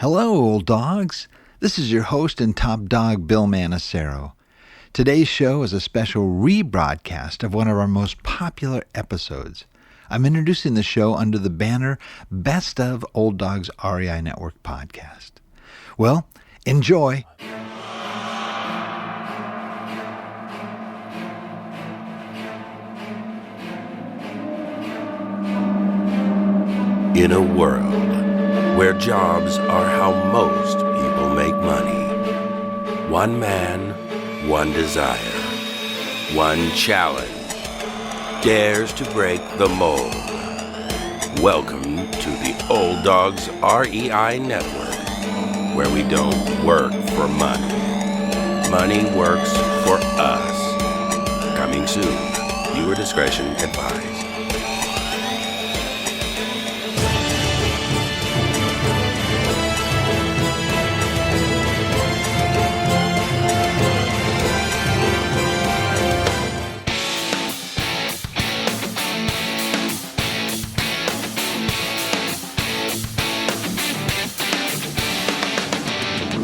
Hello, old dogs. This is your host and top dog, Bill Manacero. Today's show is a special rebroadcast of one of our most popular episodes. I'm introducing the show under the banner Best of Old Dogs REI Network Podcast. Well, enjoy. In a world where jobs are how most people make money, one man, one desire, one challenge dares to break the mold. Welcome to the Old Dogs REI Network, where we don't work for money. Money works for us. Coming soon. Viewer discretion advised.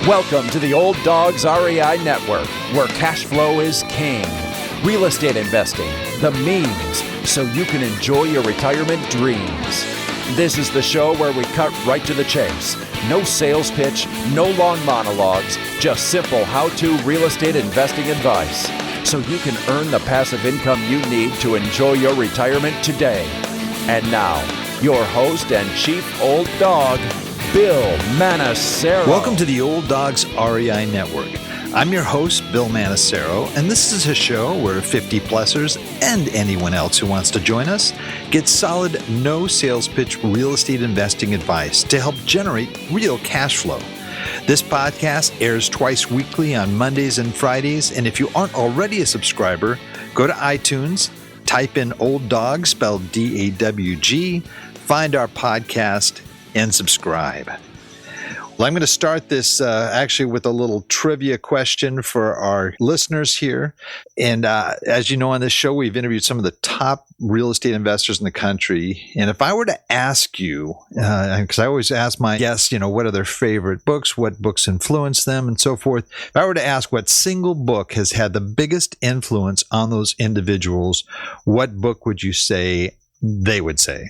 Welcome to the Old Dogs REI Network, where cash flow is king. Real estate investing, the means, so you can enjoy your retirement dreams. This is the show where we cut right to the chase. No sales pitch, no long monologues, just simple how-to real estate investing advice, so you can earn the passive income you need to enjoy your retirement today. And now, your host and chief old dog, Bill Manacero. Welcome to the Old Dogs REI Network. I'm your host, Bill Manacero, and this is a show where 50-plussers and anyone else who wants to join us get solid, no sales pitch real estate investing advice to help generate real cash flow. This podcast airs twice weekly on Mondays and Fridays, and if you aren't already a subscriber, go to iTunes, type in Old Dog, spelled D-A-W-G, find our podcast, and subscribe. Well, I'm going to start this actually with a little trivia question for our listeners here. And as you know, on this show, we've interviewed some of the top real estate investors in the country. And if I were to ask you, because I always ask my guests, what are their favorite books, what books influence them, and so forth. If I were to ask what single book has had the biggest influence on those individuals, what book would you say they would say?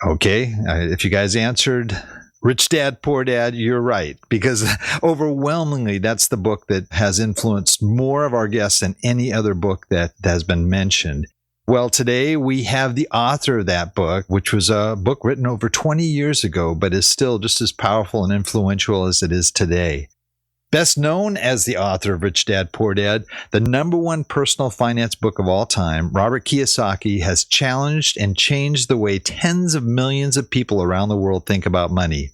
Okay, if you guys answered Rich Dad, Poor Dad, you're right, because overwhelmingly that's the book that has influenced more of our guests than any other book that has been mentioned. Well, today we have the author of that book, which was a book written over 20 years ago, but is still just as powerful and influential as it is today. Best known as the author of Rich Dad, Poor Dad, the number one personal finance book of all time, Robert Kiyosaki has challenged and changed the way tens of millions of people around the world think about money.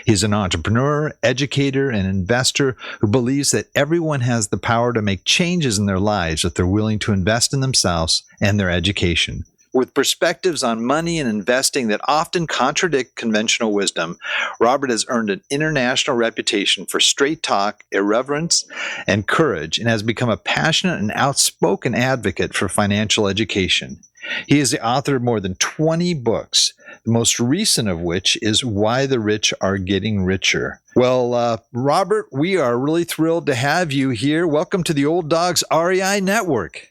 He's an entrepreneur, educator, and investor who believes that everyone has the power to make changes in their lives if they're willing to invest in themselves and their education. With perspectives on money and investing that often contradict conventional wisdom, Robert has earned an international reputation for straight talk, irreverence, and courage, and has become a passionate and outspoken advocate for financial education. He is the author of more than 20 books, the most recent of which is Why the Rich Are Getting Richer. Well, Robert, we are really thrilled to have you here. Welcome to the Old Dogs REI Network.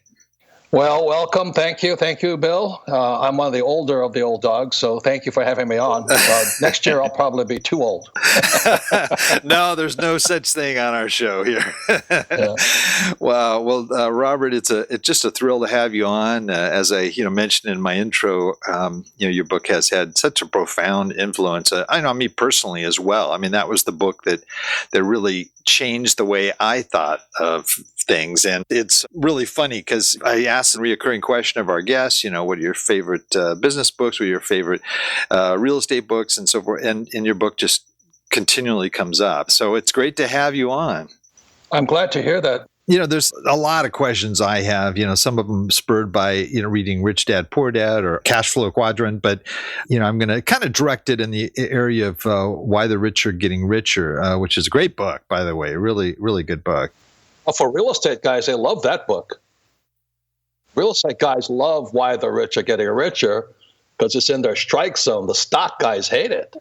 Well, welcome. Thank you, Bill. I'm one of the older of the old dogs, so thank you for having me on. Next year, I'll probably be too old. No, there's no such thing on our show here. Yeah. Wow. Well, Robert, it's just a thrill to have you on. As I mentioned in my intro, your book has had such a profound influence. I know me personally as well. I mean, that was the book that really changed the way I thought of things. And it's really funny because I asked the reoccurring question of our guests, what are your favorite business books, what are your favorite real estate books, and so forth. And your book just continually comes up. So it's great to have you on. I'm glad to hear that. There's a lot of questions I have, some of them spurred by, reading Rich Dad, Poor Dad or Cash Flow Quadrant. But, I'm going to kind of direct it in the area of Why the Rich Are Getting Richer, which is a great book, by the way, really, really good book. Well, for real estate guys, they love that book. Real estate guys love Why the Rich Are Getting Richer because it's in their strike zone. The stock guys hate it.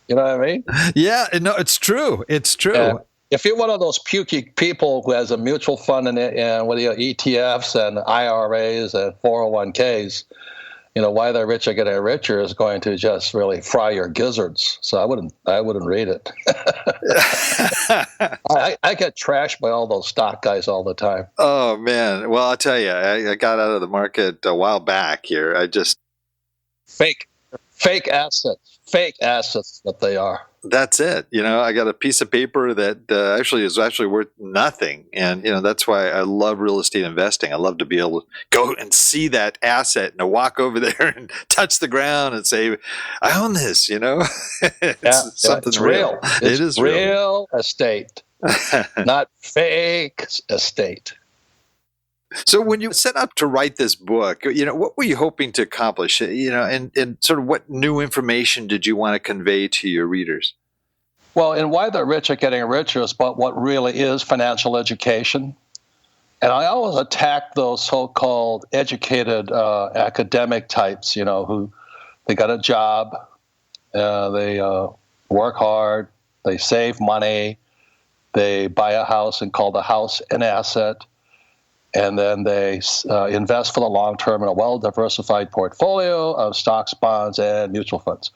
You know what I mean? Yeah, no, it's true. It's true. And if you're one of those pukey people who has a mutual fund and what ETFs and IRAs and 401ks, Why the Rich Are Getting Richer is going to just really fry your gizzards. So I wouldn't read it. I get trashed by all those stock guys all the time. Oh man! Well, I'll tell you, I got out of the market a while back here. I just fake assets that they are. That's it. I got a piece of paper that is worth nothing. And, that's why I love real estate investing. I love to be able to go and see that asset and to walk over there and touch the ground and say, I own this, It's real. It is real estate, not fake estate. So when you set up to write this book, what were you hoping to accomplish? And sort of what new information did you want to convey to your readers? Well, in Why the Rich Are Getting Richer is about what really is financial education. And I always attack those so-called educated academic types, who they got a job, they work hard, they save money, they buy a house and call the house an asset. And then they invest for the long term in a well-diversified portfolio of stocks, bonds, and mutual funds.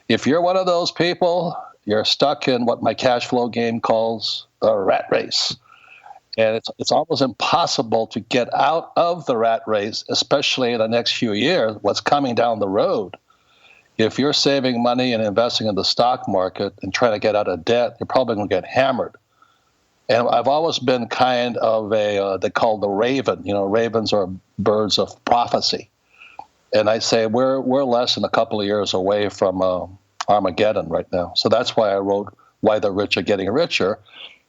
If you're one of those people, you're stuck in what my cash flow game calls a rat race. And it's almost impossible to get out of the rat race, especially in the next few years, what's coming down the road. If you're saving money and investing in the stock market and trying to get out of debt, you're probably going to get hammered. And I've always been kind of they call the raven. Ravens are birds of prophecy. And I say we're less than a couple of years away from Armageddon right now. So that's why I wrote Why the Rich Are Getting Richer.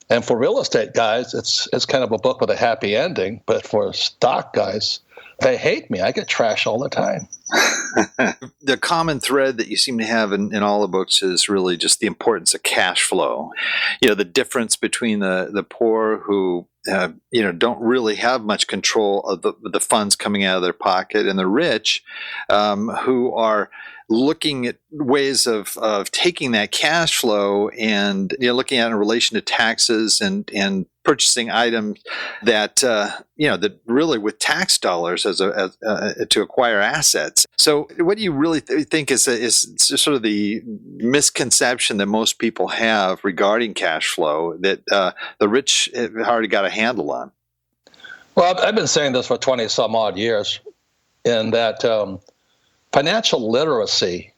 And for real estate guys, it's kind of a book with a happy ending. But for stock guys, they hate me. I get trash all the time. The common thread that you seem to have in all the books is really just the importance of cash flow. The difference between the poor who don't really have much control of the funds coming out of their pocket, and the rich who are looking at ways of taking that cash flow and looking at it in relation to taxes and purchasing items that that really with tax dollars as to acquire assets. So, what do you really think is sort of the misconception that most people have regarding cash flow that the rich have already got a handle on? Well, I've been saying this for 20 some odd years, in that financial literacy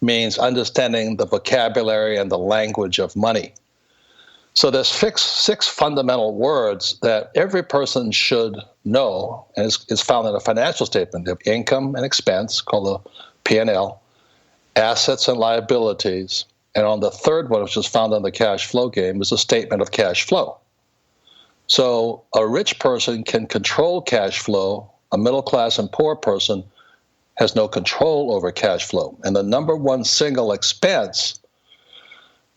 means understanding the vocabulary and the language of money. So there's six fundamental words that every person should know, and is found in a financial statement. They have income and expense, called the P&L, assets and liabilities, and on the third one, which is found in the cash flow game, is a statement of cash flow. So a rich person can control cash flow. A middle class and poor person has no control over cash flow. And the number one single expense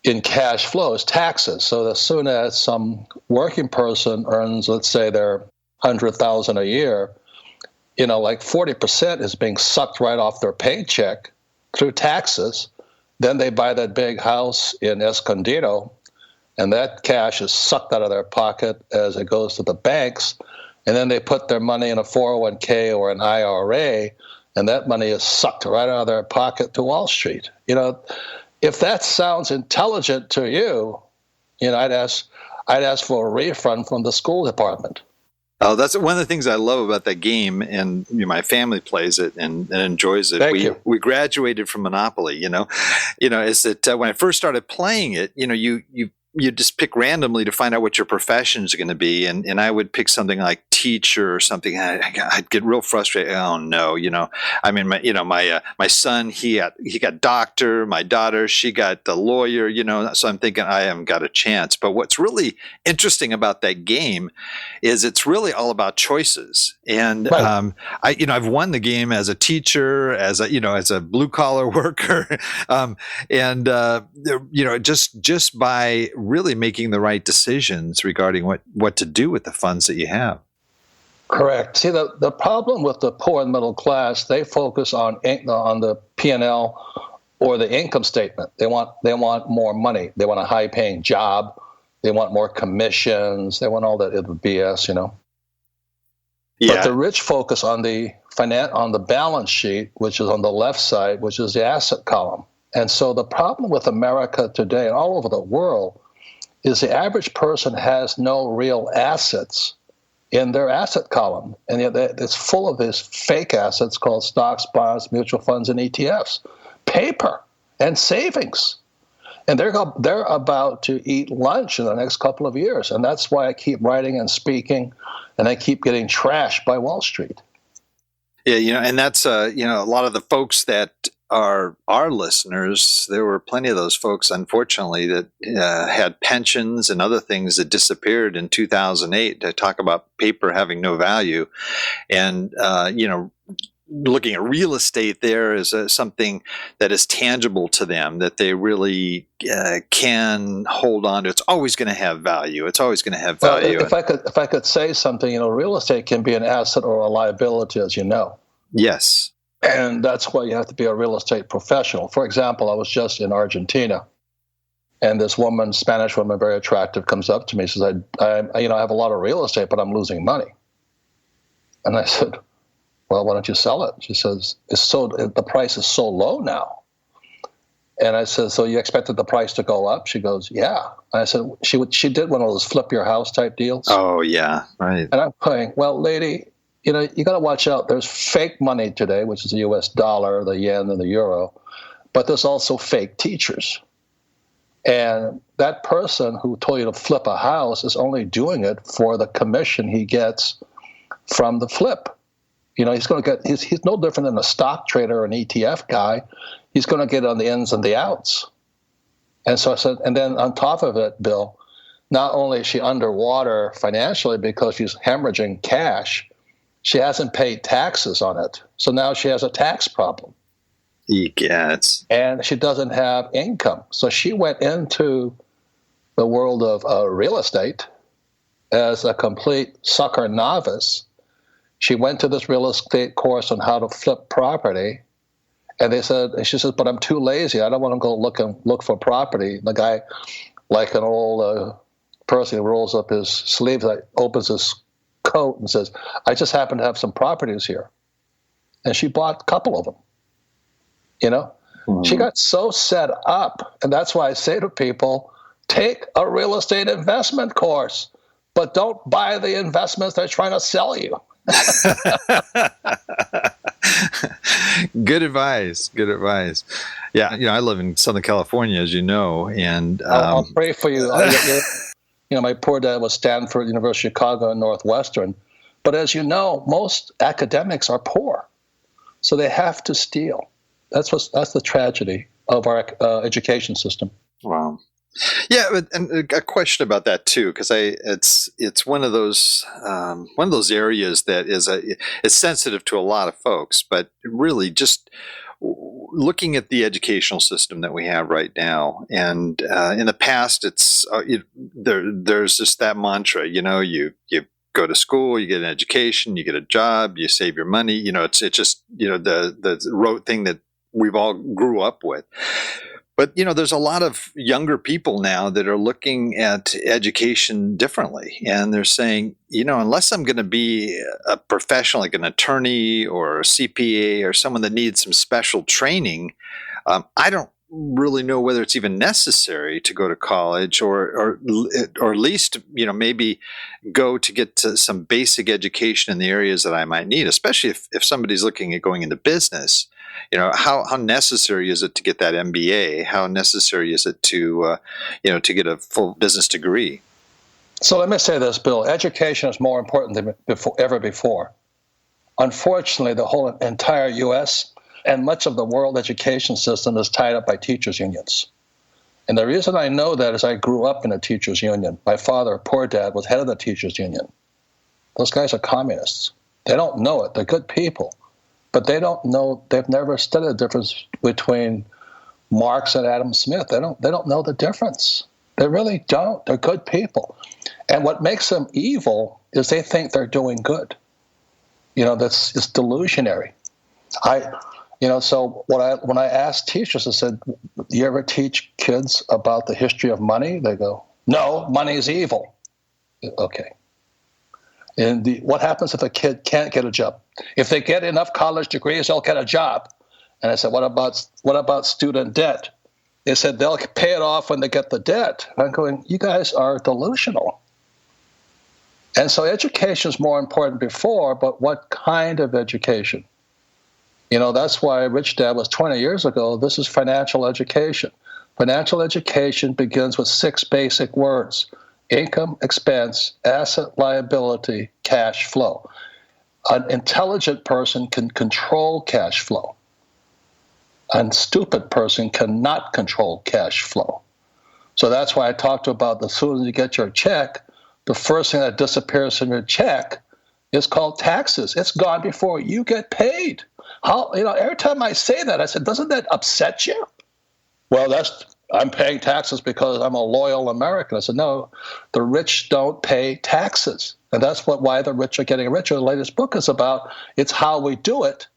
in cash flow is taxes. So as soon as some working person earns, let's say they're $100,000 a year, like 40% is being sucked right off their paycheck through taxes. Then they buy that big house in Escondido, and that cash is sucked out of their pocket as it goes to the banks. And then they put their money in a 401k or an IRA, and that money is sucked right out of their pocket to Wall Street. If that sounds intelligent to you, I'd ask for a refund from the school department. Oh, that's one of the things I love about that game, and my family plays it and enjoys it. Thank you. We graduated from Monopoly. Is that when I first started playing it, you just pick randomly to find out what your profession is going to be, and I would pick something like teacher or something. I'd get real frustrated. Oh no, my son he got doctor, my daughter she got the lawyer. So I'm thinking I haven't got a chance. But what's really interesting about that game is it's really all about choices. And right. I've won the game as a teacher, as a blue collar worker, just by really making the right decisions regarding what to do with the funds that you have. Correct. See, the problem with the poor and middle class, they focus on the P&L or the income statement. They want more money. They want a high-paying job. They want more commissions. They want all that BS, Yeah. But the rich focus on the balance sheet, which is on the left side, which is the asset column. And so the problem with America today and all over the world is the average person has no real assets in their asset column. And yet it's full of these fake assets called stocks, bonds, mutual funds, and ETFs, paper and savings. And they're about to eat lunch in the next couple of years. And that's why I keep writing and speaking, and I keep getting trashed by Wall Street. Yeah, and that's, a lot of the folks that are our listeners, there were plenty of those folks, unfortunately, that had pensions and other things that disappeared in 2008. To talk about paper having no value. And, looking at real estate there is something that is tangible to them, that they really can hold on to. It's always going to have value. It's always going to have value. Well, if I could say something, real estate can be an asset or a liability, as you know. Yes. And that's why you have to be a real estate professional. For example, I was just in Argentina, and this woman, Spanish woman, very attractive, comes up to me. She says, I have a lot of real estate, but I'm losing money. And I said, well, why don't you sell it? She says, the price is so low now. And I said, so you expected the price to go up? She goes, yeah. And I said, she did one of those flip your house type deals. Oh, yeah, right. And I'm going, well, lady, you got to watch out. There's fake money today, which is the US dollar, the yen, and the euro. But there's also fake teachers. And that person who told you to flip a house is only doing it for the commission he gets from the flip. He's going to get, he's no different than a stock trader or an ETF guy. He's going to get on the ins and the outs. And so I said, and then on top of it, Bill, not only is she underwater financially because she's hemorrhaging cash, she hasn't paid taxes on it. So now she has a tax problem. Yes. And she doesn't have income. So she went into the world of real estate as a complete sucker novice. She went to this real estate course on how to flip property, and she said, but I'm too lazy. I don't want to go look for property. And the guy, like an old person who rolls up his sleeves, opens his coat and says, I just happen to have some properties here. And she bought a couple of them, Mm-hmm. She got so set up, and that's why I say to people, take a real estate investment course, but don't buy the investments they're trying to sell you. Good advice. Yeah, I live in Southern California, as you know, and I'll pray for you. My poor dad was Stanford, University of Chicago, and Northwestern. But as you know, most academics are poor, so they have to steal. That's the tragedy of our education system. Wow. Yeah, and a question about that too, because it's one of those areas that is sensitive to a lot of folks, but really just looking at the educational system that we have right now, and in the past, there's just that mantra, you go to school, you get an education, you get a job, you save your money, it's just the rote thing that we've all grew up with. But, there's a lot of younger people now that are looking at education differently. And they're saying, unless I'm going to be a professional, like an attorney or a CPA or someone that needs some special training, I don't really know whether it's even necessary to go to college or at least, maybe go to get to some basic education in the areas that I might need, especially if somebody's looking at going into business. How necessary is it to get that MBA? How necessary is it to get a full business degree? So let me say this, Bill. Education is more important than ever before. Unfortunately, the whole entire U.S. and much of the world education system is tied up by teachers' unions. And the reason I know that is I grew up in a teachers' union. My father, poor dad, was head of the teachers' union. Those guys are communists. They don't know it. They're good people. But they don't know, they've never studied the difference between Marx and Adam Smith. They don't know the difference. They really don't. They're good people. And what makes them evil is they think they're doing good. It's delusionary. So when I asked teachers, I said, "Do you ever teach kids about the history of money?" They go, "No, money is evil." Okay. And what happens if a kid can't get a job? If they get enough college degrees, they'll get a job. And I said, what about student debt? They said they'll pay it off when they get the debt. I'm going, you guys are delusional. And so education is more important before, but what kind of education? That's why Rich Dad was 20 years ago. This is financial education. Financial education begins with 6 basic words: income, expense, asset, liability, cash flow. An intelligent person can control cash flow. A stupid person cannot control cash flow. So that's why I talked about as soon as you get your check, the first thing that disappears from your check is called taxes. It's gone before you get paid. Every time I say that, I said, doesn't that upset you? Well, I'm paying taxes because I'm a loyal American. I said, no, the rich don't pay taxes. And that's why the rich are getting richer. The latest book is about, it's how we do it.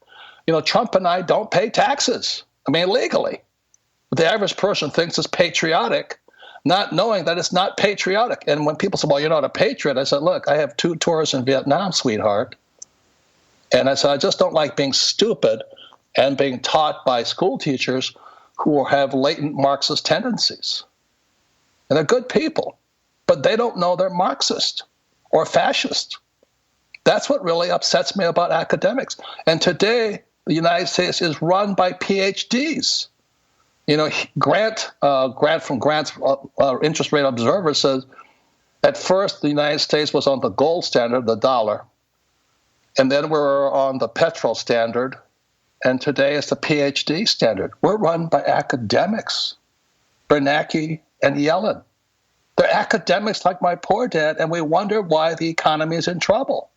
Trump and I don't pay taxes. Legally. But the average person thinks it's patriotic, not knowing that it's not patriotic. And when people say, well, you're not a patriot, I said, look, I have 2 tours in Vietnam, sweetheart. And I said, I just don't like being stupid and being taught by school teachers who have latent Marxist tendencies. And they're good people, but they don't know they're Marxist or fascist. That's what really upsets me about academics. And today, the United States is run by PhDs. Grant from Grant's Interest Rate Observer says, at first, the United States was on the gold standard, the dollar, and then we're on the petrol standard, and today it's the PhD standard. We're run by academics, Bernanke and Yellen. They're academics like my poor dad, and we wonder why the economy is in trouble.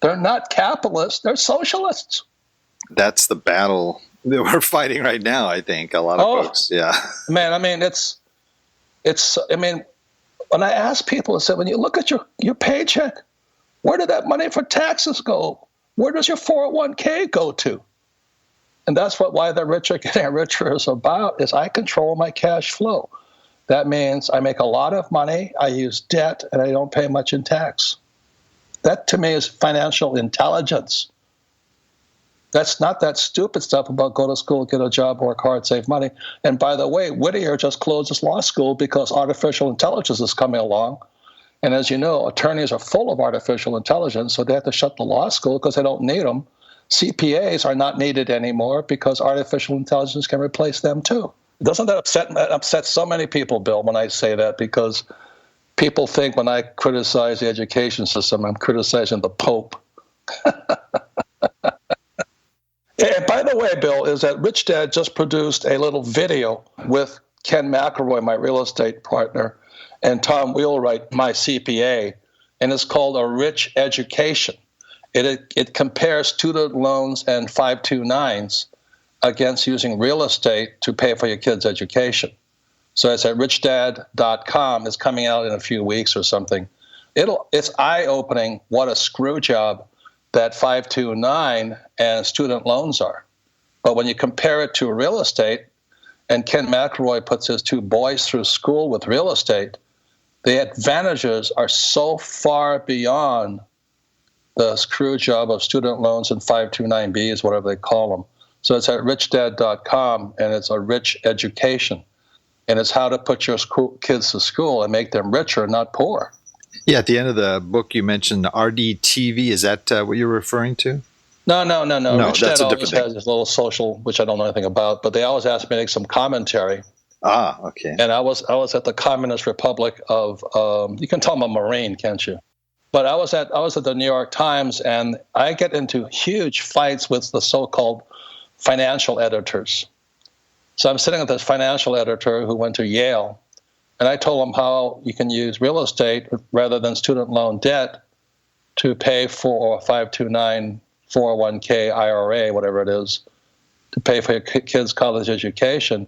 They're not capitalists, they're socialists. That's the battle that we're fighting right now, I think. A lot of folks, yeah. Man, when I ask people, I said, when you look at your paycheck, where did that money for taxes go? Where does your 401k go to? And that's why the rich are getting richer is about, is I control my cash flow. That means I make a lot of money, I use debt, and I don't pay much in tax. That, to me, is financial intelligence. That's not that stupid stuff about go to school, get a job, work hard, save money. And by the way, Whittier just closed his law school because artificial intelligence is coming along. And as you know, attorneys are full of artificial intelligence, so they have to shut the law school because they don't need them. CPAs are not needed anymore because artificial intelligence can replace them too. Doesn't that upset so many people, Bill, when I say that? Because people think when I criticize the education system, I'm criticizing the Pope. And by the way, Bill, is that Rich Dad just produced a little video with Ken McElroy, my real estate partner, and Tom Wheelwright, my CPA, and it's called A Rich Education. It compares student loans and 529s against using real estate to pay for your kids' education. So it's at richdad.com. It's coming out in a few weeks or something. It's eye-opening what a screw job that 529 and student loans are. But when you compare it to real estate, and Ken McElroy puts his 2 boys through school with real estate, the advantages are so far beyond the screw job of student loans and 529Bs, whatever they call them. So it's at richdad.com, and it's a rich education. And it's how to put your kids to school and make them richer, not poor. Yeah, at the end of the book, you mentioned RDTV. Is that what you're referring to? No. Rich that's Dad a different always thing. has this little social, which I don't know anything about, but they always ask me to make some commentary. Ah, okay. And I was at the Communist Republic of, you can tell I'm a Marine, can't you? But I was at the New York Times, and I get into huge fights with the so-called financial editors. So I'm sitting with this financial editor who went to Yale, and I told him how you can use real estate rather than student loan debt to pay for a 529 401k IRA, whatever it is, to pay for your kids' college education.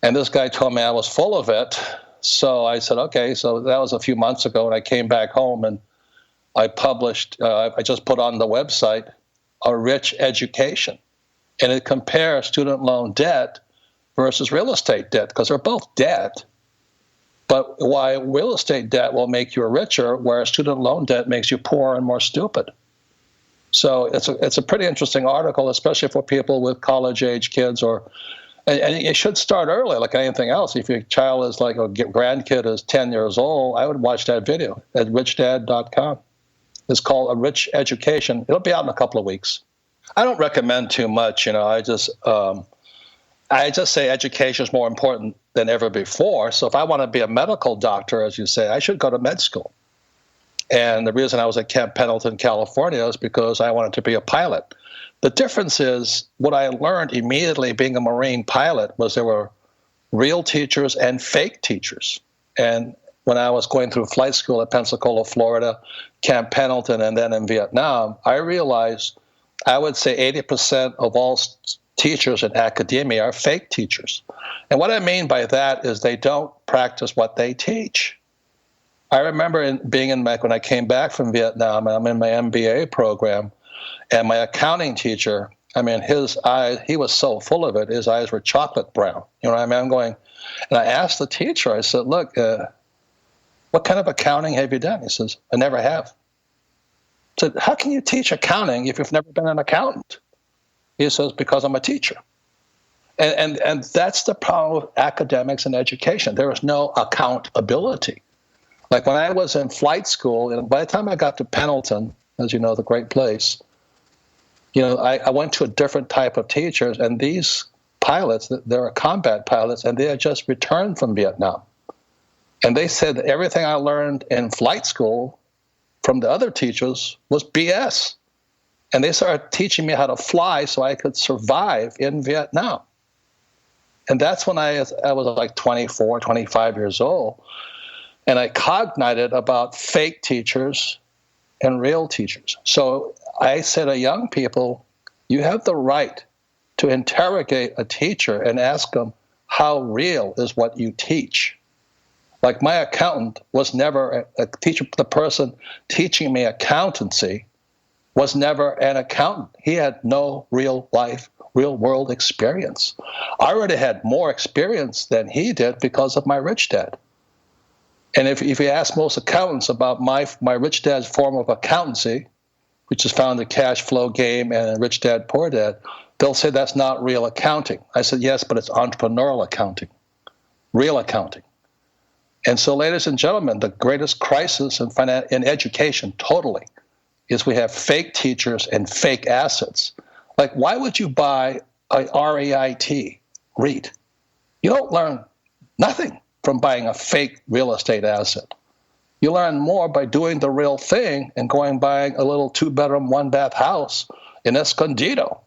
And this guy told me I was full of it. So I said, okay. So that was a few months ago, and I came back home and I published, I just put on the website, A Rich Education. And it compares student loan debt versus real estate debt, because they're both debt. But why real estate debt will make you richer, whereas student loan debt makes you poorer and more stupid. So it's a pretty interesting article, especially for people with college-age kids, and it should start early, like anything else. If your child is like a grandkid is 10 years old, I would watch that video at richdad.com. It's called A Rich Education. It'll be out in a couple of weeks. I don't recommend too much. I just say education is more important than ever before. So if I want to be a medical doctor, as you say, I should go to med school. And the reason I was at Camp Pendleton, California, is because I wanted to be a pilot. The difference is what I learned immediately being a Marine pilot was there were real teachers and fake teachers. And when I was going through flight school at Pensacola, Florida, Camp Pendleton, and then in Vietnam, I realized I would say 80% of all teachers in academia are fake teachers. And what I mean by that is they don't practice what they teach. I remember when I came back from Vietnam, and I'm in my MBA program, and my accounting teacher, his eyes, he was so full of it, his eyes were chocolate brown. You know what I mean? And I asked the teacher, I said, look, what kind of accounting have you done? He says, I never have. I said, how can you teach accounting if you've never been an accountant? He says, because I'm a teacher. And that's the problem with academics and education. There is no accountability. Like when I was in flight school, and by the time I got to Pendleton, as you know, the great place, I went to a different type of teachers, and these pilots, they're combat pilots, and they had just returned from Vietnam. And they said that everything I learned in flight school from the other teachers was BS. And they started teaching me how to fly so I could survive in Vietnam. And that's when I was like 24, 25 years old. And I cognited about fake teachers and real teachers. So I say to young people, you have the right to interrogate a teacher and ask them, how real is what you teach? Like my accountant was never a teacher. The person teaching me accountancy was never an accountant. He had no real world experience. I already had more experience than he did because of my rich dad. And if you ask most accountants about my rich dad's form of accountancy, which is found in Cash Flow Game and Rich Dad, Poor Dad, they'll say that's not real accounting. I said, yes, but it's entrepreneurial accounting, real accounting. And so, ladies and gentlemen, the greatest crisis in education totally is we have fake teachers and fake assets. Like, why would you buy a REIT? You don't learn nothing from buying a fake real estate asset. You learn more by doing the real thing and buying a little 2-bedroom, 1-bath house in Escondido.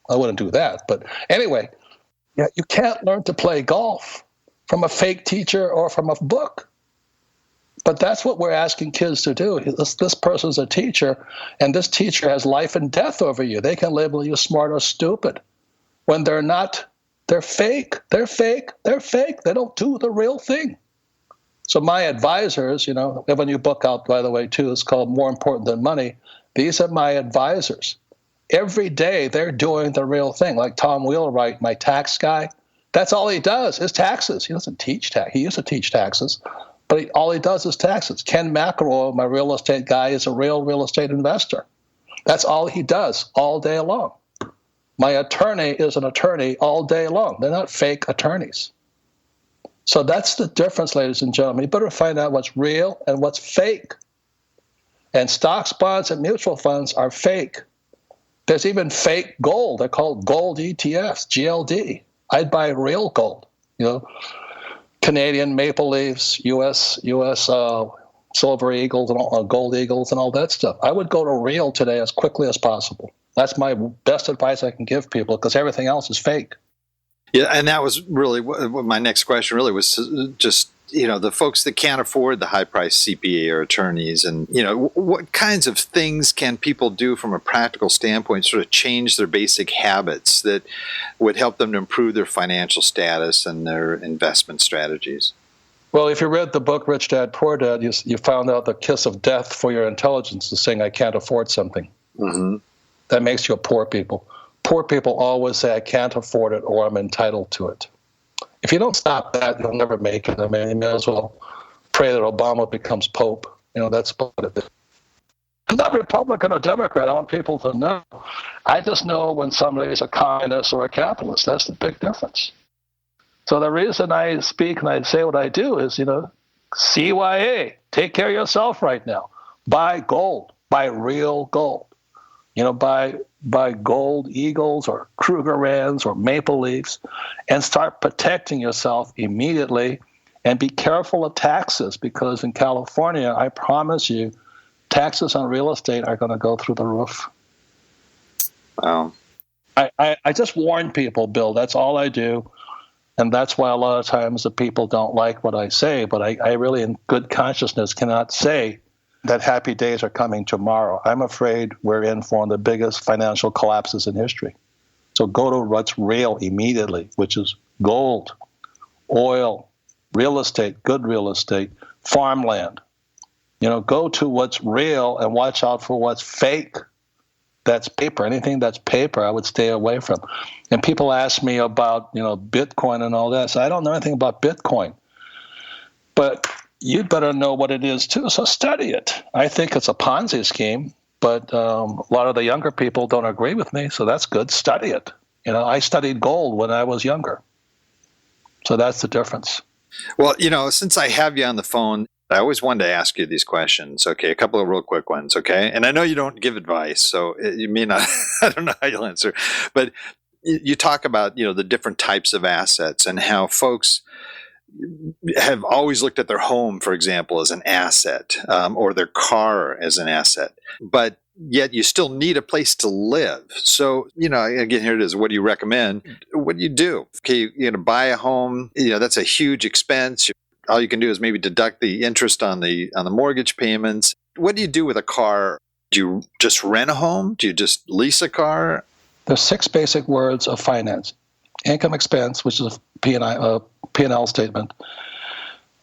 I wouldn't do that. But anyway, you can't learn to play golf from a fake teacher or from a book. But that's what we're asking kids to do. This person's a teacher, and this teacher has life and death over you. They can label you smart or stupid. When they're not, they're fake. They're fake. They're fake. They don't do the real thing. So my advisors, we have a new book out, by the way, too. It's called More Important Than Money. These are my advisors. Every day they're doing the real thing. Like Tom Wheelwright, my tax guy, that's all he does is taxes. He doesn't teach tax. He used to teach taxes, but all he does is taxes. Ken McElroy, my real estate guy, is a real estate investor. That's all he does all day long. My attorney is an attorney all day long. They're not fake attorneys. So that's the difference, ladies and gentlemen. You better find out what's real and what's fake. And stocks, bonds, and mutual funds are fake. There's even fake gold. They're called gold ETFs, GLD. I'd buy real gold. Canadian maple leaves, U.S. silver eagles and gold eagles and all that stuff. I would go to real today as quickly as possible. That's my best advice I can give people because everything else is fake. Yeah, and that was really what my next question really was just, the folks that can't afford the high-priced CPA or attorneys and, what kinds of things can people do from a practical standpoint, sort of change their basic habits that would help them to improve their financial status and their investment strategies? Well, if you read the book Rich Dad, Poor Dad, you found out the kiss of death for your intelligence is saying, I can't afford something. Mm-hmm. That makes you a poor poor people always say, I can't afford it or I'm entitled to it. If you don't stop that, you'll never make it. I mean, you may as well pray that Obama becomes Pope. That's what it is. I'm not Republican or Democrat. I want people to know. I just know when somebody is a communist or a capitalist. That's the big difference. So the reason I speak and I say what I do is, CYA, take care of yourself right now. Buy gold, buy real gold. Buy gold eagles or Krugerrands or maple leafs and start protecting yourself immediately. And be careful of taxes, because in California, I promise you, taxes on real estate are going to go through the roof. Wow. I just warn people, Bill. That's all I do. And that's why a lot of times the people don't like what I say. But I really, in good consciousness, cannot say that happy days are coming tomorrow. I'm afraid we're in for one of the biggest financial collapses in history. So go to what's real immediately, which is gold, oil, real estate, good real estate, farmland. Go to what's real and watch out for what's fake. That's paper. Anything that's paper, I would stay away from. And people ask me about, Bitcoin and all that. So I don't know anything about Bitcoin. But you better know what it is, too. So study it. I think it's a Ponzi scheme, but a lot of the younger people don't agree with me. So that's good. Study it. I studied gold when I was younger. So that's the difference. Well, since I have you on the phone, I always wanted to ask you these questions. Okay, a couple of real quick ones, okay? And I know you don't give advice, so you may not, I don't know how you'll answer. But you talk about, the different types of assets and how folks have always looked at their home, for example, as an asset, or their car as an asset. But yet you still need a place to live. So, again, here it is. What do you recommend? What do you do? Okay, you're going to buy a home. That's a huge expense. All you can do is maybe deduct the interest on the mortgage payments. What do you do with a car? Do you just rent a home? Do you just lease a car? There's 6 basic words of finance: income expense, which is a P&L statement,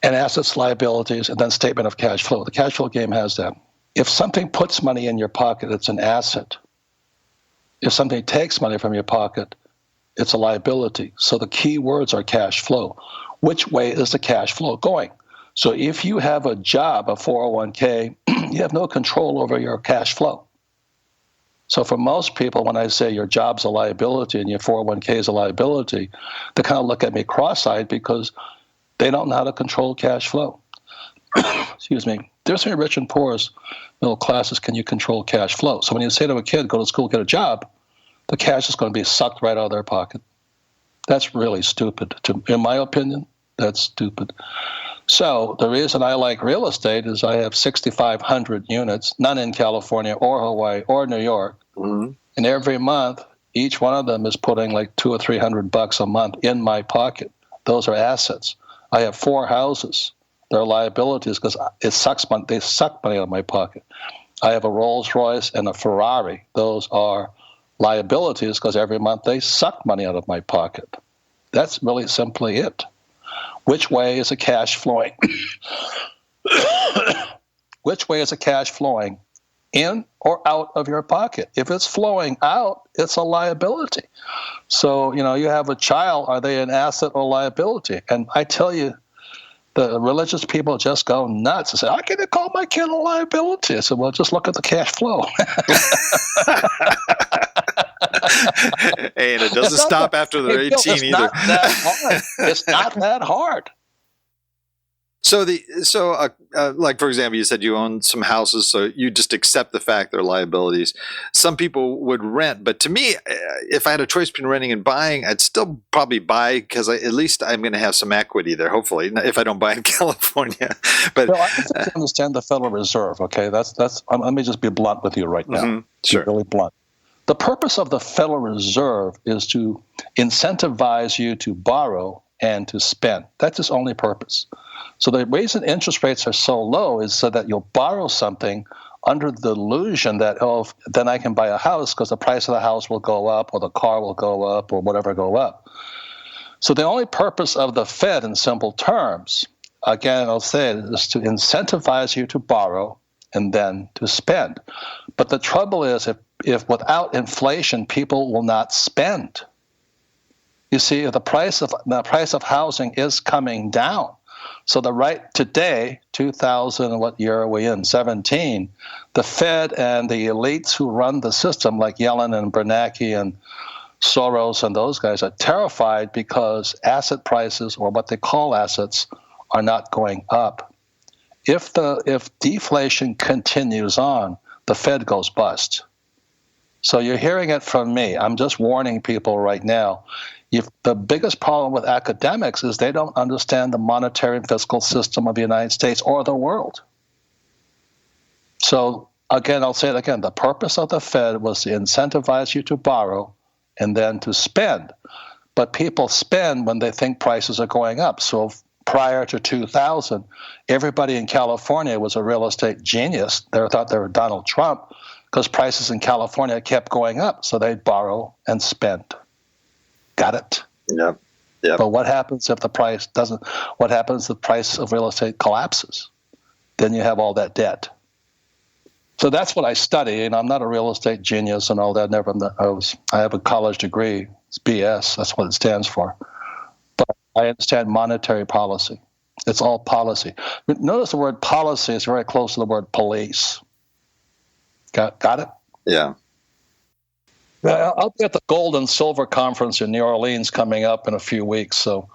and assets, liabilities, and then statement of cash flow. The cash flow game has that. If something puts money in your pocket, it's an asset. If something takes money from your pocket, it's a liability. So the key words are cash flow. Which way is the cash flow going? So if you have a job, a 401k, you have no control over your cash flow. So for most people, when I say your job's a liability and your 401k is a liability, they kind of look at me cross-eyed because they don't know how to control cash flow. Excuse me. There's between rich and poor's middle classes, can you control cash flow? So when you say to a kid, go to school, get a job, the cash is going to be sucked right out of their pocket. That's really stupid. In my opinion, that's stupid. So the reason I like real estate is I have 6,500 units, none in California or Hawaii or New York. Mm-hmm. And every month, each one of them is putting like $200 or $300 a month in my pocket. Those are assets. I have 4 houses. They're liabilities because they suck money out of my pocket. I have a Rolls Royce and a Ferrari. Those are liabilities because every month they suck money out of my pocket. That's really simply it. Which way is the cash flowing? Which way is the cash flowing? In or out of your pocket? If it's flowing out, it's a liability. So, you have a child, are they an asset or liability? And I tell you, the religious people just go nuts and say, I can't call my kid a liability. I said, well, just look at the cash flow. Hey, and it doesn't stop after they're 18 either. Not that hard. It's not that hard. So like, for example, you said you own some houses, so you just accept the fact they're liabilities. Some people would rent, but to me, if I had a choice between renting and buying, I'd still probably buy because at least I'm going to have some equity there, hopefully, if I don't buy in California. But I can understand the Federal Reserve, okay? That's. Let me just be blunt with you right now. Mm-hmm. Sure. Be really blunt. The purpose of the Federal Reserve is to incentivize you to borrow and to spend. That's its only purpose. So the reason interest rates are so low is so that you'll borrow something under the delusion that, then I can buy a house because the price of the house will go up or the car will go up or whatever go up. So the only purpose of the Fed in simple terms, again, I'll say it, is to incentivize you to borrow and then to spend. But the trouble is if without inflation, people will not spend. You see, the price of housing is coming down. So today, 2000, what year are we in? 17. The Fed and the elites who run the system, like Yellen and Bernanke and Soros and those guys, are terrified because asset prices, or what they call assets, are not going up. If deflation continues on, the Fed goes bust. So you're hearing it from me. I'm just warning people right now. The biggest problem with academics is they don't understand the monetary and fiscal system of the United States or the world. So again, I'll say it again. The purpose of the Fed was to incentivize you to borrow and then to spend. But people spend when they think prices are going up. So prior to 2000, everybody in California was a real estate genius. They thought they were Donald Trump because prices in California kept going up. So they'd borrow and spend. Got it? Yep. But what happens if the price doesn't? What happens if the price of real estate collapses? Then you have all that debt. So that's what I study, and I'm not a real estate genius and all that. I have a college degree. It's BS. That's what it stands for. But I understand monetary policy. It's all policy. Notice the word policy is very close to the word police. Got it? Yeah. I'll be at the Gold and Silver Conference in New Orleans coming up in a few weeks. So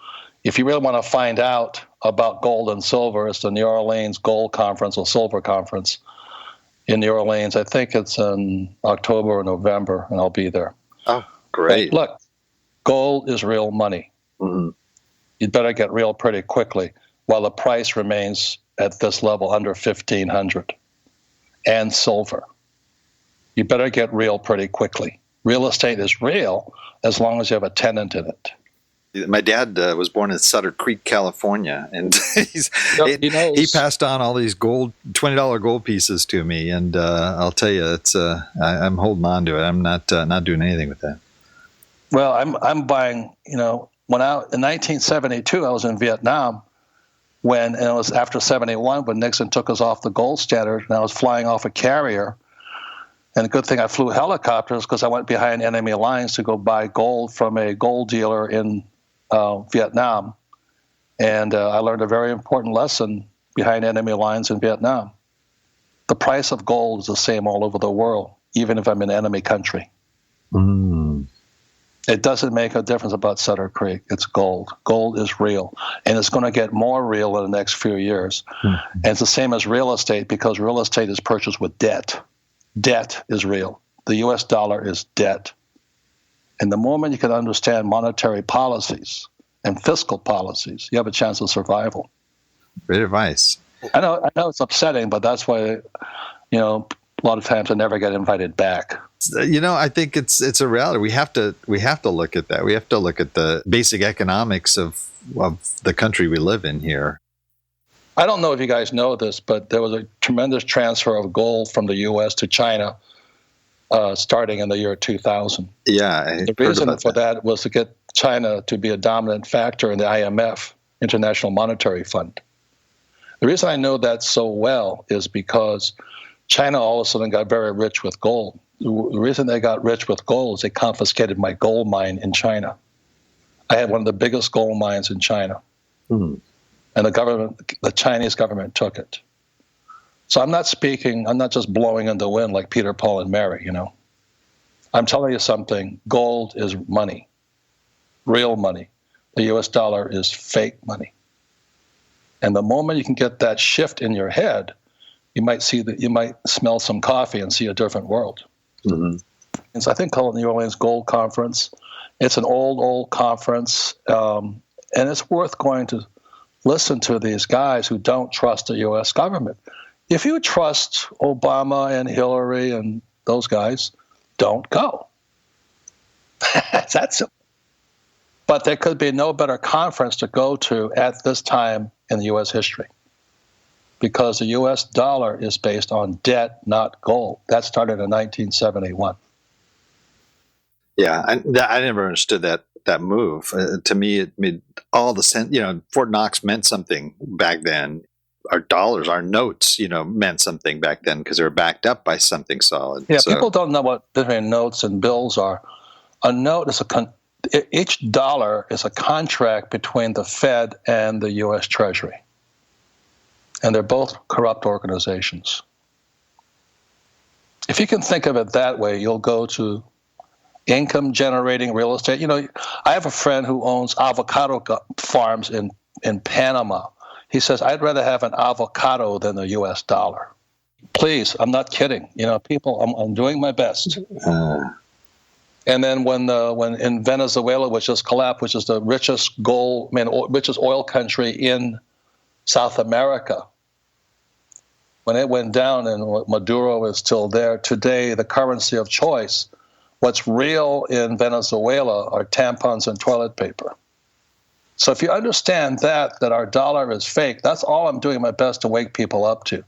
if you really want to find out about gold and silver, it's the New Orleans Gold Conference or Silver Conference in New Orleans. I think it's in October or November, and I'll be there. Oh, great. But look, gold is real money. Mm-hmm. You'd better get real pretty quickly while the price remains at this level under 1,500. And silver. You better get real pretty quickly. Real estate is real as long as you have a tenant in it. My dad was born in Sutter Creek, California, and he passed on all these $20 gold pieces to me, and I'll tell you, I'm holding on to it. I'm not doing anything with that. Well, I'm buying. In 1972, I was in Vietnam and it was after 71 when Nixon took us off the gold standard, and I was flying off a carrier. And a good thing I flew helicopters because I went behind enemy lines to go buy gold from a gold dealer in Vietnam. And I learned a very important lesson behind enemy lines in Vietnam. The price of gold is the same all over the world, even if I'm in enemy country. Mm. It doesn't make a difference about Sutter Creek. It's gold. Gold is real. And it's going to get more real in the next few years. Mm. And it's the same as real estate because real estate is purchased with debt. Debt is real. The U.S. dollar is debt. And the moment you can understand monetary policies and fiscal policies, you have a chance of survival. Great advice. I know it's upsetting, but that's why, a lot of times I never get invited back. I think it's a reality. We have to look at that. We have to look at the basic economics of the country we live in here. I don't know if you guys know this, but there was a tremendous transfer of gold from the U.S. to China starting in the year 2000. Yeah. The reason for that was to get China to be a dominant factor in the IMF, International Monetary Fund. The reason I know that so well is because China all of a sudden got very rich with gold. The reason they got rich with gold is they confiscated my gold mine in China. I had one of the biggest gold mines in China. Mm-hmm. And the Chinese government took it. So I'm not just blowing in the wind like Peter, Paul, and Mary, I'm telling you something. Gold is money, real money. The U.S. dollar is fake money. And the moment you can get that shift in your head, you might smell some coffee and see a different world. Mm-hmm. And so I think called the New Orleans Gold Conference. It's an old conference, and it's worth going to listen to these guys who don't trust the U.S. government. If you trust Obama and Hillary and those guys, don't go. It's that simple. But there could be no better conference to go to at this time in U.S. history because the U.S. dollar is based on debt, not gold. That started in 1971. Yeah, I never understood that move. To me, it made all the sense. Fort Knox meant something back then. our dollars, our notes, meant something back then because they were backed up by something solid. Yeah, So, people don't know what between notes and bills are. A note is each dollar is a contract between the Fed and the U.S. Treasury. And they're both corrupt organizations. If you can think of it that way, you'll go to income-generating real estate. I have a friend who owns avocado farms in Panama. He says, I'd rather have an avocado than the U.S. dollar. Please, I'm not kidding. People, I'm doing my best. And then when in Venezuela, which has collapsed, which is the richest richest oil country in South America, when it went down and Maduro is still there, today the currency of choice, what's real in Venezuela are tampons and toilet paper. So if you understand that our dollar is fake, that's all I'm doing my best to wake people up to.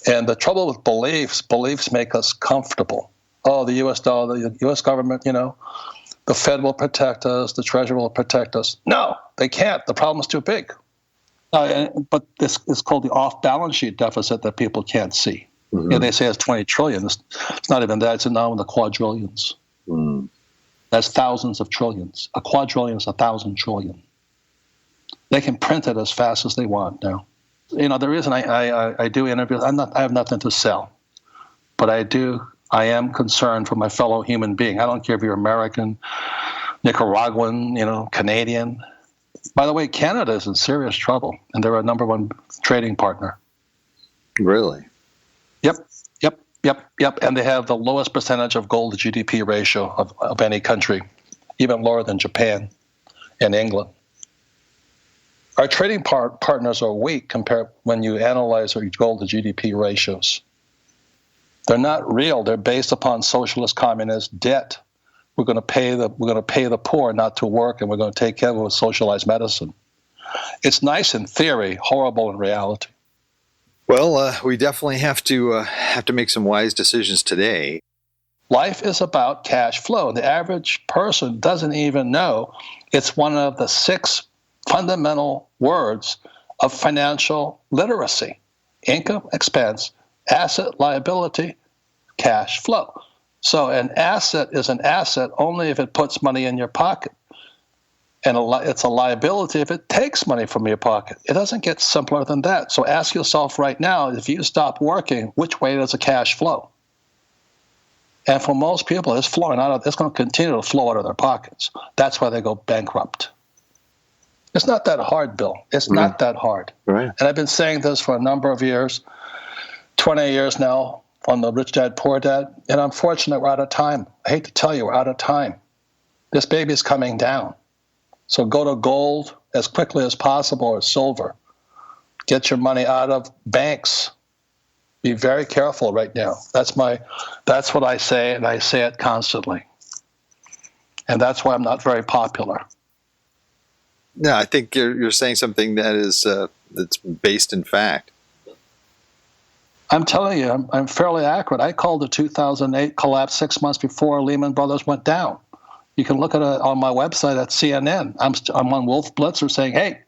And the trouble with beliefs make us comfortable. Oh, the U.S. dollar, the U.S. government, the Fed will protect us, the Treasury will protect us. No, they can't. The problem's too big. But this is called the off-balance sheet deficit that people can't see. Mm-hmm. They say it's 20 trillion. It's not even that. It's now in the quadrillions. Mm. That's thousands of trillions. A quadrillion is 1,000 trillion. They can print it as fast as they want now. The reason I do interviews, I have nothing to sell, but I am concerned for my fellow human being. I don't care if you're American, Nicaraguan, Canadian. By the way, Canada is in serious trouble, and they're our number one trading partner. Really? Yep. And they have the lowest percentage of gold to GDP ratio of any country, even lower than Japan and England. Our trading partners are weak compared when you analyze our gold to GDP ratios. They're not real. They're based upon socialist communist debt. We're going to pay the poor not to work, and we're going to take care of it with socialized medicine. It's nice in theory, horrible in reality. Well, we definitely have to make some wise decisions today. Life is about cash flow. The average person doesn't even know it's one of the 6 fundamental words of financial literacy: income, expense, asset, liability, cash flow. So an asset is an asset only if it puts money in your pocket. And it's a liability if it takes money from your pocket. It doesn't get simpler than that. So ask yourself right now, if you stop working, which way does the cash flow? And for most people, it's going to continue to flow out of their pockets. That's why they go bankrupt. It's not that hard, Bill. It's not that hard. Right. And I've been saying this for a number of years, 20 years now, on the Rich Dad, Poor Dad. And unfortunately, we're out of time. I hate to tell you, we're out of time. This baby's coming down. So go to gold as quickly as possible, or silver. Get your money out of banks. Be very careful right now. That's what I say, and I say it constantly. And that's why I'm not very popular. No, I think you're saying something that is that's based in fact. I'm telling you, I'm fairly accurate. I called the 2008 collapse 6 months before Lehman Brothers went down. You can look at it on my website at CNN. I'm on Wolf Blitzer saying, hey,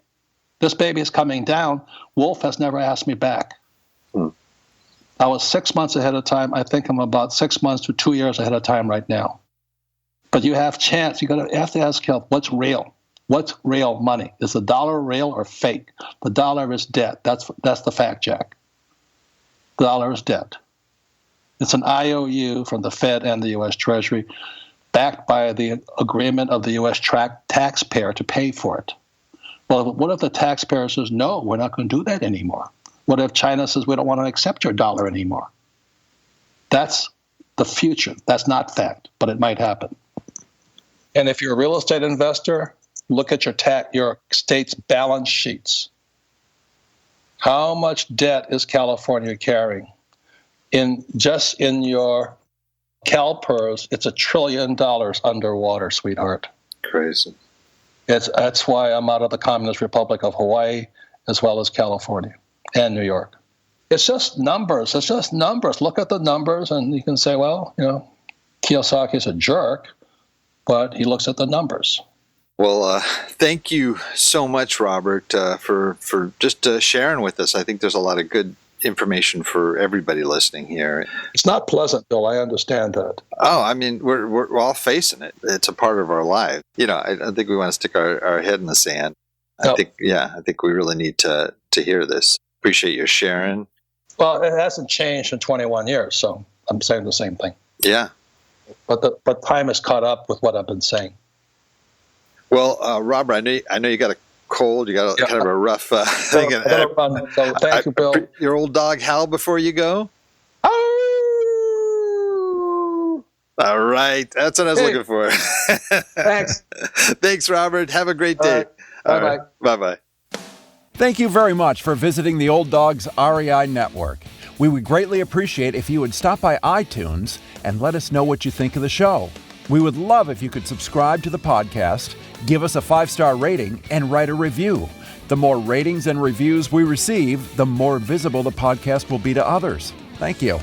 this baby is coming down. Wolf has never asked me back. I was 6 months ahead of time. I think I'm about 6 months to 2 years ahead of time right now. But you have chance. You have to ask yourself, what's real? What's real money? Is the dollar real or fake? The dollar is debt. That's the fact, Jack. The dollar is debt. It's an IOU from the Fed and the U.S. Treasury, backed by the agreement of the U.S. taxpayer to pay for it. Well, what if the taxpayer says, no, we're not going to do that anymore? What if China says, we don't want to accept your dollar anymore? That's the future. That's not fact, but it might happen. And if you're a real estate investor, look at your state's balance sheets. How much debt is California carrying? In your CalPERS, it's $1 trillion underwater, sweetheart. Crazy. That's why I'm out of the Communist Republic of Hawaii, as well as California and New York. It's just numbers. It's just numbers. Look at the numbers, and you can say, well, Kiyosaki's a jerk, but he looks at the numbers. Well, thank you so much, Robert, for just sharing with us. I think there's a lot of good information for everybody listening here. It's not pleasant, Bill. I understand that. Oh, I mean, we're all facing it. It's a part of our life. I don't think we want to stick our head in the sand. I think we really need to hear this. Appreciate your sharing. Well, it hasn't changed in 21 years, so I'm saying the same thing. Yeah. But time has caught up with what I've been saying. Well, Robert, I know you got a cold. You got kind of a rough thing. I gotta run, so thank you, Bill. Your old dog howl before you go? Oh! All right. That's what I was looking for. Thanks. Thanks, Robert. Have a great day. All right. Bye-bye. Thank you very much for visiting the Old Dogs REI Network. We would greatly appreciate if you would stop by iTunes and let us know what you think of the show. We would love if you could subscribe to the podcast, give us a 5-star rating, and write a review. The more ratings and reviews we receive, the more visible the podcast will be to others. Thank you.